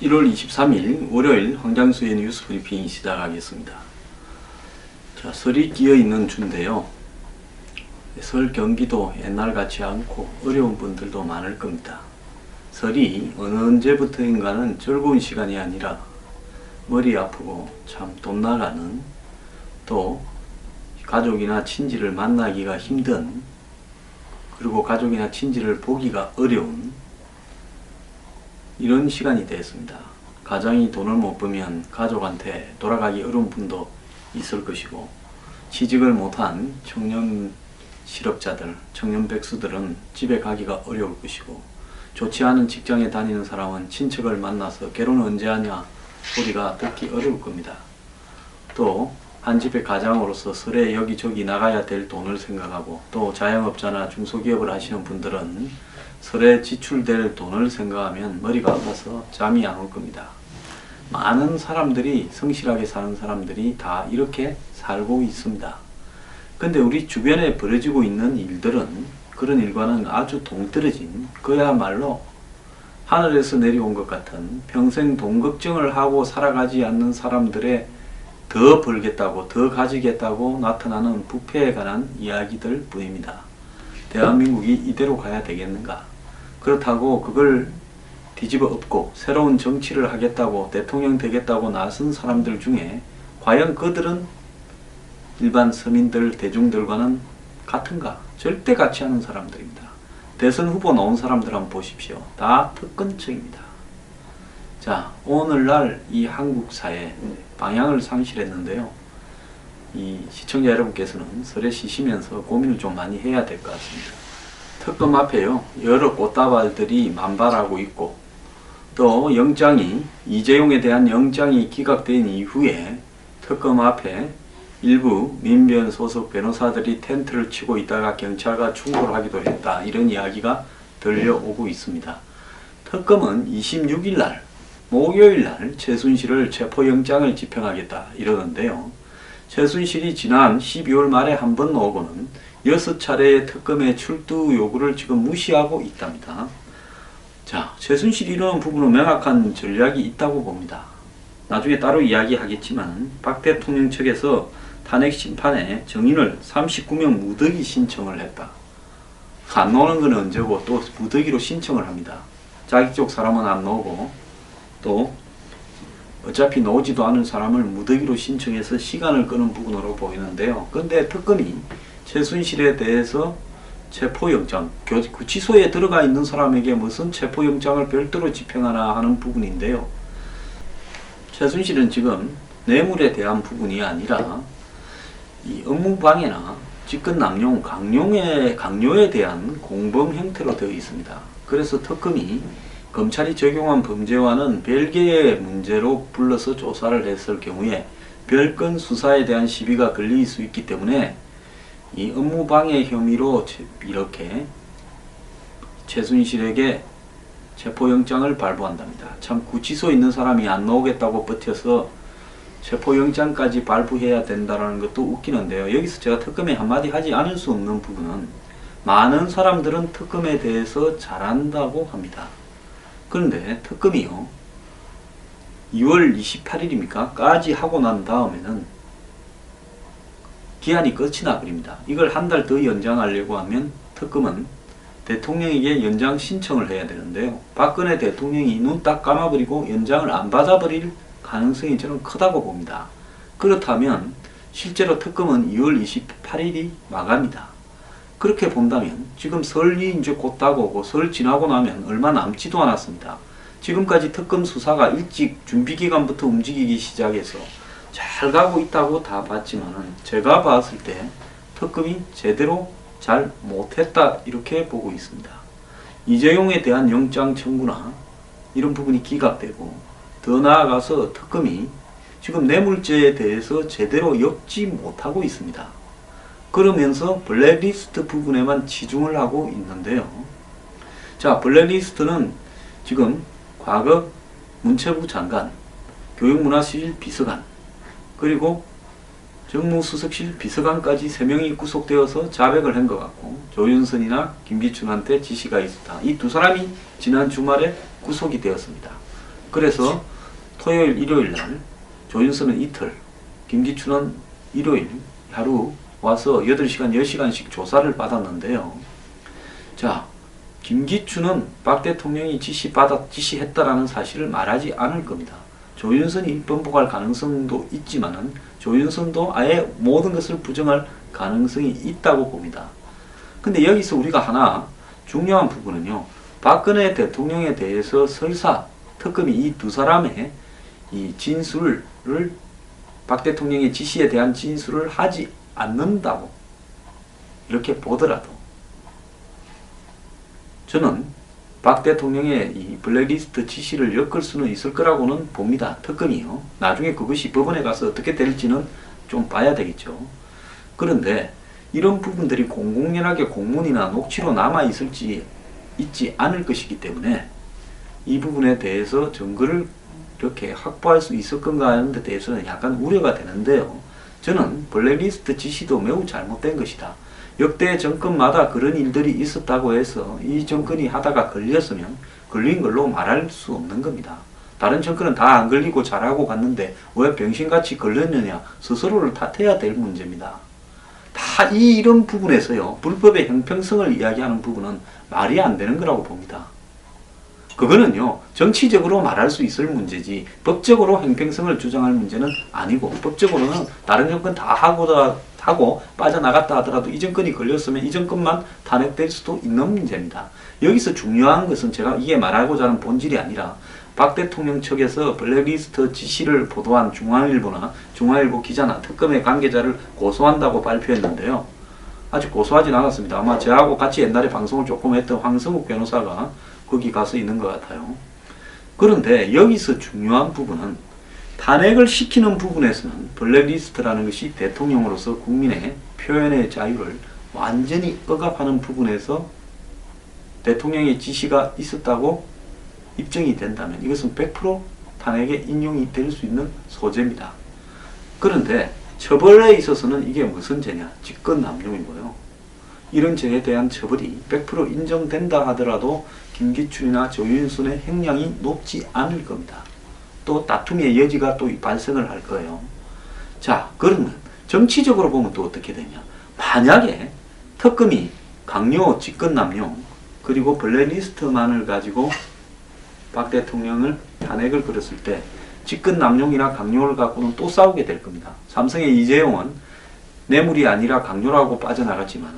1월 23일 월요일 황장수의 뉴스 브리핑 시작하겠습니다. 자, 설이 끼어 있는 주인데요. 설 경기도 옛날 같지 않고 어려운 분들도 많을 겁니다. 설이 어느 언제부터인가는 즐거운 시간이 아니라 머리 아프고 참 돈 나가는, 또 가족이나 친지를 만나기가 힘든, 그리고 가족이나 친지를 보기가 어려운 이런 시간이 되었습니다. 가장이 돈을 못 벌면 가족한테 돌아가기 어려운 분도 있을 것이고, 취직을 못한 청년 실업자들, 청년 백수들은 집에 가기가 어려울 것이고, 좋지 않은 직장에 다니는 사람은 친척을 만나서 결혼 언제 하냐 소리가 듣기 어려울 겁니다. 또 한 집의 가장으로서 설에 여기저기 나가야 될 돈을 생각하고, 또 자영업자나 중소기업을 하시는 분들은 설에 지출될 돈을 생각하면 머리가 아파서 잠이 안 올 겁니다. 많은 사람들이, 성실하게 사는 사람들이 다 이렇게 살고 있습니다. 근데 우리 주변에 벌어지고 있는 일들은 그런 일과는 아주 동떨어진, 그야말로 하늘에서 내려온 것 같은, 평생 돈 걱정을 하고 살아가지 않는 사람들의 더 벌겠다고, 더 가지겠다고 나타나는 부패에 관한 이야기들 뿐입니다. 대한민국이 이대로 가야 되겠는가? 그렇다고 그걸 뒤집어 엎고 새로운 정치를 하겠다고, 대통령 되겠다고 나선 사람들 중에 과연 그들은 일반 서민들, 대중들과는 같은가? 절대 같지 않은 사람들입니다. 대선 후보 나온 사람들 한번 보십시오. 다 특권층입니다. 자, 오늘날 이 한국 사회 방향을 상실했는데요. 이 시청자 여러분께서는 설에 쉬시면서 고민을 좀 많이 해야 될 것 같습니다. 특검 앞에요, 여러 꽃다발들이 만발하고 있고, 또 영장이, 이재용에 대한 영장이 기각된 이후에 특검 앞에 일부 민변 소속 변호사들이 텐트를 치고 있다가 경찰과 충돌하기도 했다, 이런 이야기가 들려오고 있습니다. 특검은 26일 날, 목요일 날 최순실을 체포영장을 집행하겠다 이러는데요. 최순실이 지난 12월 말에 한 번 오고는 6차례의 특검의 출두 요구를 지금 무시하고 있답니다. 자, 최순실이 이러는 부분은 명확한 전략이 있다고 봅니다. 나중에 따로 이야기하겠지만 박 대통령 측에서 탄핵 심판에 정인을 39명 무더기 신청을 했다. 안 나오는 건 언제고 또 무더기로 신청을 합니다. 자기 쪽 사람은 안 나오고, 또 어차피 나오지도 않은 사람을 무더기로 신청해서 시간을 끄는 부분으로 보이는데요. 근데 특검이 최순실에 대해서 체포영장, 구치소에 들어가 있는 사람에게 무슨 체포영장을 별도로 집행하나 하는 부분인데요. 최순실은 지금 뇌물에 대한 부분이 아니라 이 업무방해나 직권남용, 강요에 대한 공범 형태로 되어 있습니다. 그래서 특검이 검찰이 적용한 범죄와는 별개의 문제로 불러서 조사를 했을 경우에 별건 수사에 대한 시비가 걸릴 수 있기 때문에 이 업무방해 혐의로 이렇게 최순실에게 체포영장을 발부한답니다. 참, 구치소에 있는 사람이 안 나오겠다고 버텨서 체포영장까지 발부해야 된다는 것도 웃기는데요. 여기서 제가 특검에 한마디 하지 않을 수 없는 부분은, 많은 사람들은 특검에 대해서 잘한다고 합니다. 그런데 특검이요, 2월 28일입니까? 까지 하고 난 다음에는 기한이 끝이 나버립니다. 이걸 한 달 더 연장하려고 하면 특검은 대통령에게 연장 신청을 해야 되는데요. 박근혜 대통령이 눈 딱 감아버리고 연장을 안 받아버릴 가능성이 저는 크다고 봅니다. 그렇다면 실제로 특검은 2월 28일이 마감이다. 그렇게 본다면 지금 설이 이제 곧 다가오고, 설 지나고 나면 얼마 남지도 않았습니다. 지금까지 특검 수사가 일찍 준비기간부터 움직이기 시작해서 잘 가고 있다고 다 봤지만은, 제가 봤을 때 특검이 제대로 잘 못했다, 이렇게 보고 있습니다. 이재용에 대한 영장 청구나 이런 부분이 기각되고, 더 나아가서 특검이 지금 뇌물죄에 대해서 제대로 엮지 못하고 있습니다. 그러면서 블랙리스트 부분에만 치중을 하고 있는데요. 자, 블랙리스트는 지금 과거 문체부 장관, 교육문화실 비서관, 그리고 정무수석실 비서관까지 3명이 구속되어서 자백을 한 것 같고, 조윤선이나 김기춘한테 지시가 있었다. 이 두 사람이 지난 주말에 구속이 되었습니다. 그래서 토요일, 일요일 날 조윤선은 이틀, 김기춘은 일요일 하루 와서 8시간, 10시간씩 조사를 받았는데요. 자, 김기춘은 박 대통령이 지시했다라는 사실을 말하지 않을 겁니다. 조윤선이 번복할 가능성도 있지만은 조윤선도 아예 모든 것을 부정할 가능성이 있다고 봅니다. 근데 여기서 우리가 하나 중요한 부분은요, 박근혜 대통령에 대해서 설사 특검이 이 두 사람의 이 진술을 박 대통령의 지시에 대한 진술을 하지 않는다고 이렇게 보더라도 저는 박 대통령의 이 블랙리스트 지시를 엮을 수는 있을 거라고는 봅니다. 특검이요. 나중에 그것이 법원에 가서 어떻게 될지는 좀 봐야 되겠죠. 그런데 이런 부분들이 공공연하게 공문이나 녹취로 있지 않을 것이기 때문에 이 부분에 대해서 증거를 이렇게 확보할 수 있을 건가 하는 데 대해서는 약간 우려가 되는데요. 저는 블랙리스트 지시도 매우 잘못된 것이다. 역대 정권마다 그런 일들이 있었다고 해서 이 정권이 하다가 걸렸으면 걸린 걸로 말할 수 없는 겁니다. 다른 정권은 다 안 걸리고 잘하고 갔는데 왜 병신같이 걸렸느냐, 스스로를 탓해야 될 문제입니다. 다 이런 부분에서요, 불법의 형평성을 이야기하는 부분은 말이 안 되는 거라고 봅니다. 그거는요, 정치적으로 말할 수 있을 문제지 법적으로 형평성을 주장할 문제는 아니고, 법적으로는 다른 정권 다 하고 빠져나갔다 하더라도 이 정권이 걸렸으면 이 정권만 탄핵될 수도 있는 문제입니다. 여기서 중요한 것은 제가 이게 말하고자 하는 본질이 아니라 박 대통령 측에서 블랙리스트 지시를 보도한 중앙일보나 중앙일보 기자나 특검의 관계자를 고소한다고 발표했는데요. 아직 고소하진 않았습니다. 아마 저하고 같이 옛날에 방송을 조금 했던 황성욱 변호사가 거기 가서 있는 것 같아요. 그런데 여기서 중요한 부분은 탄핵을 시키는 부분에서는 블랙리스트라는 것이 대통령으로서 국민의 표현의 자유를 완전히 억압하는 부분에서 대통령의 지시가 있었다고 입증이 된다면 이것은 100% 탄핵에 인용이 될 수 있는 소재입니다. 그런데 처벌에 있어서는 이게 무슨 죄냐? 직권남용이고요. 이런 죄에 대한 처벌이 100% 인정된다 하더라도 김기춘이나 조윤선의 형량이 높지 않을 겁니다. 또 다툼의 여지가 또 발생을 할 거예요. 자, 그러면 정치적으로 보면 또 어떻게 되냐? 만약에 특검이 강요, 직권남용, 그리고 블랙리스트만을 가지고 박 대통령을 탄핵을 걸었을 때 직권남용이나 강요를 갖고는 또 싸우게 될 겁니다. 삼성의 이재용은 뇌물이 아니라 강요라고 빠져나갔지만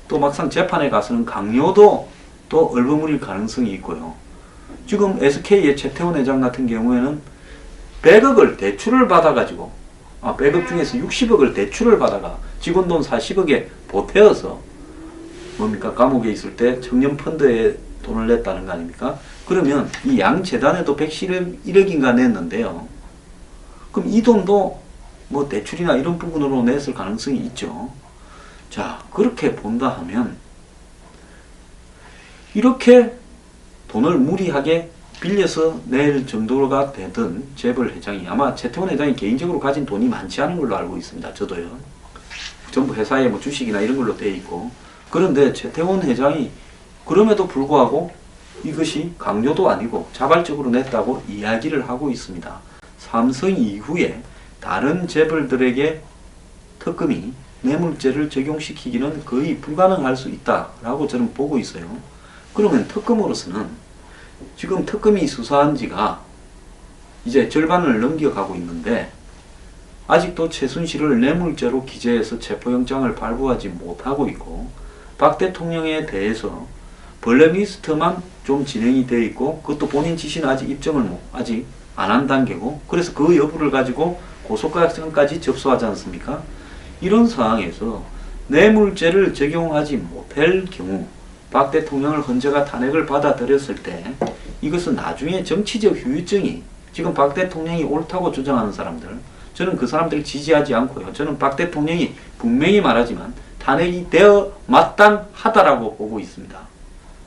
또 막상 재판에 가서는 강요도 또 얼버무릴 가능성이 있고요. 지금 SK의 최태원 회장 같은 경우에는 100억을 대출을 받아가지고 100억 중에서 60억을 대출을 받아가 직원 돈 40억에 보태어서 뭡니까? 감옥에 있을 때 청년 펀드에 돈을 냈다는 거 아닙니까? 그러면 이 양 재단에도 111억인가 냈는데요. 그럼 이 돈도 뭐 대출이나 이런 부분으로 냈을 가능성이 있죠. 자, 그렇게 본다 하면 이렇게 돈을 무리하게 빌려서 낼 정도가 되던 재벌 회장이 아마 최태원 회장이 개인적으로 가진 돈이 많지 않은 걸로 알고 있습니다. 저도요. 전부 회사에 뭐 주식이나 이런 걸로 돼 있고. 그런데 최태원 회장이 그럼에도 불구하고 이것이 강요도 아니고 자발적으로 냈다고 이야기를 하고 있습니다. 삼성 이후에 다른 재벌들에게 특검이 뇌물죄를 적용시키기는 거의 불가능할 수 있다라고 저는 보고 있어요. 그러면 특검으로서는 지금 특검이 수사한 지가 이제 절반을 넘겨가고 있는데 아직도 최순실을 뇌물죄로 기재해서 체포영장을 발부하지 못하고 있고 박 대통령에 대해서 블랙리스트만 좀 진행이 되어 있고 그것도 본인 지시는 아직 입증을 아직 안 한 단계고 그래서 그 여부를 가지고 고소장까지 접수하지 않습니까? 이런 상황에서 뇌물죄를 적용하지 못할 경우 박 대통령을 헌재가 탄핵을 받아들였을 때 이것은 나중에 정치적 후유증이 지금 박 대통령이 옳다고 주장하는 사람들 저는 그 사람들을 지지하지 않고요. 저는 박 대통령이 분명히 말하지만 탄핵이 되어 마땅하다라고 보고 있습니다.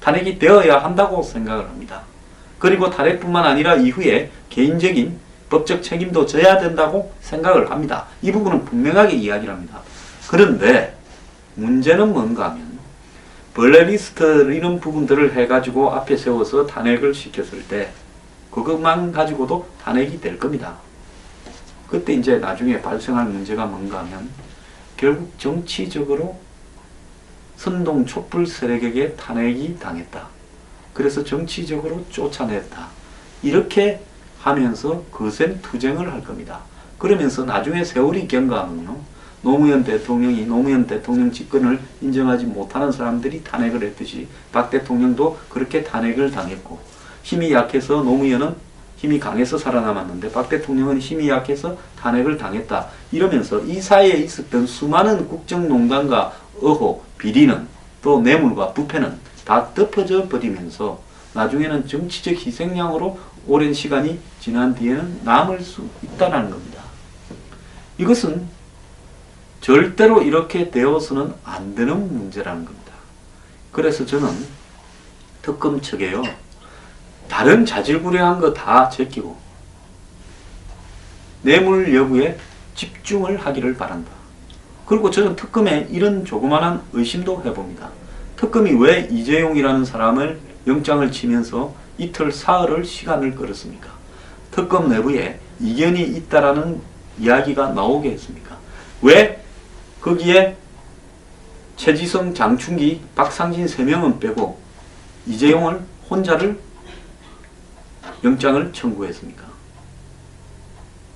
탄핵이 되어야 한다고 생각을 합니다. 그리고 탄핵뿐만 아니라 이후에 개인적인 법적 책임도 져야 된다고 생각을 합니다. 이 부분은 분명하게 이야기를 합니다. 그런데 문제는 뭔가 하면 블랙리스트 이런 부분들을 해가지고 앞에 세워서 탄핵을 시켰을 때 그 그것만 가지고도 탄핵이 될 겁니다. 그때 이제 나중에 발생할 문제가 뭔가 하면 결국 정치적으로 선동 촛불 세력에게 탄핵이 당했다. 그래서 정치적으로 쫓아냈다. 이렇게 하면서 거센 투쟁을 할 겁니다. 그러면서 나중에 세월이 경과하면요, 노무현 대통령 집권을 인정하지 못하는 사람들이 탄핵을 했듯이 박 대통령도 그렇게 탄핵을 당했고, 힘이 약해서 노무현은 힘이 강해서 살아남았는데 박 대통령은 힘이 약해서 탄핵을 당했다. 이러면서 이 사이에 있었던 수많은 국정농단과 의혹, 비리는, 또 뇌물과 부패는 다 덮어져 버리면서 나중에는 정치적 희생양으로 오랜 시간이 지난 뒤에는 남을 수 있다는 겁니다. 이것은 절대로 이렇게 되어서는 안 되는 문제라는 겁니다. 그래서 저는 특검 측에요, 다른 자질구레한 거 다 제끼고 뇌물 여부에 집중을 하기를 바란다. 그리고 저는 특검에 이런 조그마한 의심도 해봅니다. 특검이 왜 이재용이라는 사람을 영장을 치면서 이틀 사흘을 시간을 끌었습니까? 특검 내부에 이견이 있다라는 이야기가 나오게 했습니까? 왜 거기에 최지성, 장충기, 박상진 3명은 빼고 이재용을 혼자를 영장을 청구했습니까?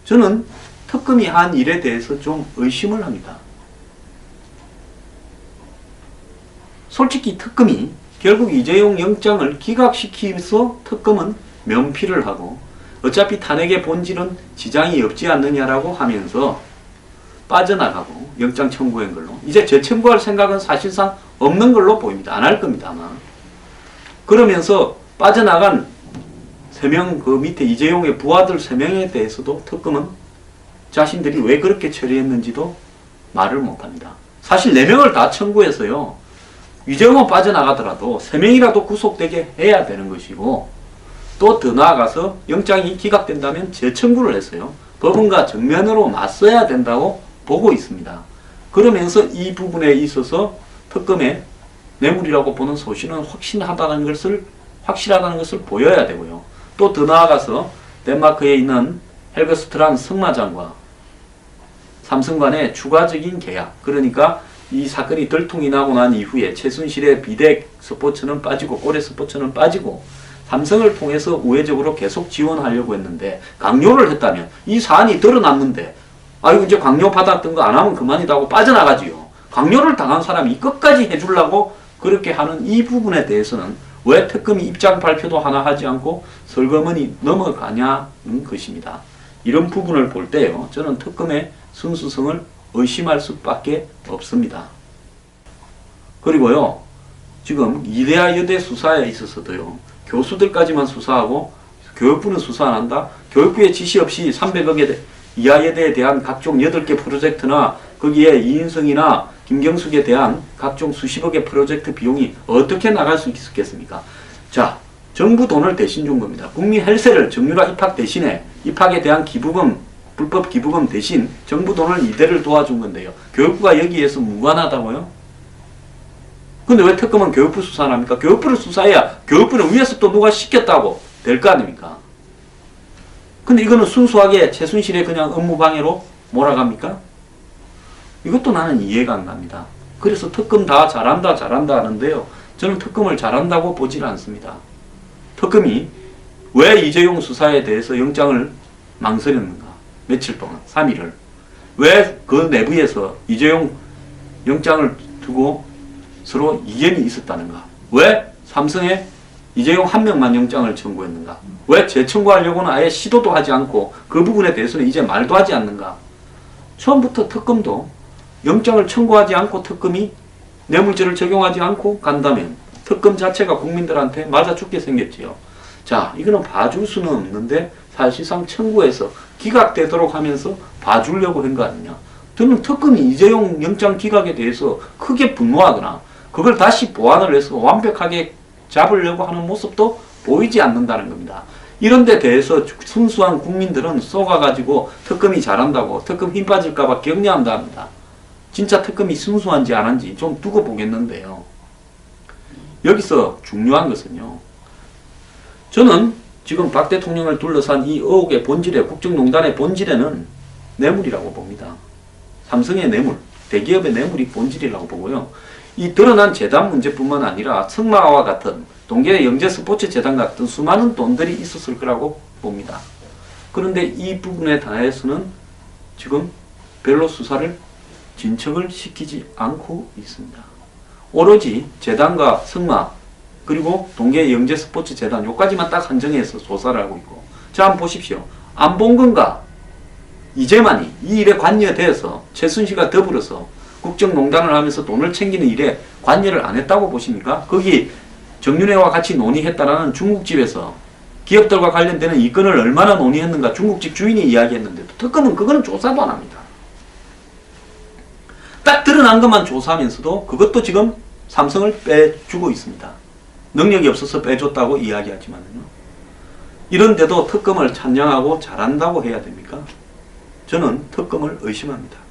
저는 특검이 한 일에 대해서 좀 의심을 합니다. 솔직히 특검이 결국 이재용 영장을 기각시키면서 특검은 면피를 하고 어차피 탄핵의 본질은 지장이 없지 않느냐라고 하면서 빠져나가고 영장 청구한 걸로 이제 재청구할 생각은 사실상 없는 걸로 보입니다. 안 할 겁니다, 아마. 그러면서 빠져나간 3명, 그 밑에 이재용의 부하들 3명에 대해서도 특검은 자신들이 왜 그렇게 처리했는지도 말을 못합니다. 사실 4명을 다 청구해서요, 이재용은 빠져나가더라도 3명이라도 구속되게 해야 되는 것이고, 또 더 나아가서 영장이 기각된다면 재청구를 했어요. 법원과 정면으로 맞서야 된다고 보고 있습니다. 그러면서 이 부분에 있어서 특검의 뇌물이라고 보는 소신은 확실하다는 것을 보여야 되고요. 또 더 나아가서 덴마크에 있는 헬거스트란 승마장과 삼성 간의 추가적인 계약, 그러니까 이 사건이 들통이 나고 난 이후에 최순실의 비덱 스포츠는 빠지고 고래 스포츠는 빠지고 삼성을 통해서 우회적으로 계속 지원하려고 했는데 강요를 했다면 이 사안이 드러났는데 아이고 이제 강요 받았던 거 안 하면 그만이다 하고 빠져나가지요. 강요를 당한 사람이 끝까지 해주려고 그렇게 하는 이 부분에 대해서는 왜 특검이 입장 발표도 하나 하지 않고 설거머니 넘어가냐는 것입니다. 이런 부분을 볼 때요, 저는 특검의 순수성을 의심할 수밖에 없습니다. 그리고요, 지금 이대하 여대 수사에 있어서도요, 교수들까지만 수사하고 교육부는 수사 안 한다? 교육부의 지시 없이 300억에 이하여대에 대한 각종 8개 프로젝트나 거기에 이인성이나 김경숙에 대한 각종 수십억의 프로젝트 비용이 어떻게 나갈 수 있었겠습니까? 자, 정부 돈을 대신 준 겁니다. 국민 헬스를 정유라 입학 대신에 입학에 대한 기부금, 불법 기부금 대신 정부 돈을 이대를 도와준 건데요. 교육부가 여기에서 무관하다고요? 근데 왜 특검은 교육부 수사 안 합니까? 교육부를 수사해야 교육부는 위에서 또 누가 시켰다고 될 거 아닙니까? 근데 이거는 순수하게 최순실의 그냥 업무방해로 몰아갑니까? 이것도 나는 이해가 안 갑니다. 그래서 특검 다 잘한다 하는데요, 저는 특검을 잘한다고 보질 않습니다. 특검이 왜 이재용 수사에 대해서 영장을 망설였는가? 며칠 동안 3일을 왜 그 내부에서 이재용 영장을 두고 서로 이견이 있었다는가? 왜 삼성에 이재용 한 명만 영장을 청구했는가? 왜 재청구하려고는 아예 시도도 하지 않고 그 부분에 대해서는 이제 말도 하지 않는가? 처음부터 특검도 영장을 청구하지 않고 특검이 뇌물죄를 적용하지 않고 간다면 특검 자체가 국민들한테 맞아 죽게 생겼지요. 자, 이거는 봐줄 수는 없는데 사실상 청구해서 기각되도록 하면서 봐주려고 한 거 아니냐. 저는 특검이 이재용 영장 기각에 대해서 크게 분노하거나 그걸 다시 보완을 해서 완벽하게 잡으려고 하는 모습도 보이지 않는다는 겁니다. 이런 데 대해서 순수한 국민들은 쏘가가지고 특검이 잘한다고 특검 힘 빠질까봐 격려한다 합니다. 진짜 특검이 순수한지 안 한지 좀 두고 보겠는데요. 여기서 중요한 것은요, 저는 지금 박 대통령을 둘러싼 이 의혹의 본질에, 국정농단의 본질에는 뇌물이라고 봅니다. 삼성의 뇌물, 대기업의 뇌물이 본질이라고 보고요. 이 드러난 재단 문제뿐만 아니라 승마와 같은 동계 영재 스포츠 재단 같은 수많은 돈들이 있었을 거라고 봅니다. 그런데 이 부분에 대해서는 지금 별로 수사를 진척을 시키지 않고 있습니다. 오로지 재단과 승마 그리고 동계 영재 스포츠 재단 요까지만 딱 한정해서 조사를 하고 있고, 자 한번 보십시오. 안봉근과 이재만이 이 일에 관여돼서 최순실과 더불어서 국정농단을 하면서 돈을 챙기는 일에 관여를 안 했다고 보십니까? 거기 정윤회와 같이 논의했다라는 중국집에서 기업들과 관련되는 이 건을 얼마나 논의했는가 중국집 주인이 이야기했는데도 특검은 그거는 조사도 안 합니다. 딱 드러난 것만 조사하면서도 그것도 지금 삼성을 빼주고 있습니다. 능력이 없어서 빼줬다고 이야기하지만요. 이런데도 특검을 찬양하고 잘한다고 해야 됩니까? 저는 특검을 의심합니다.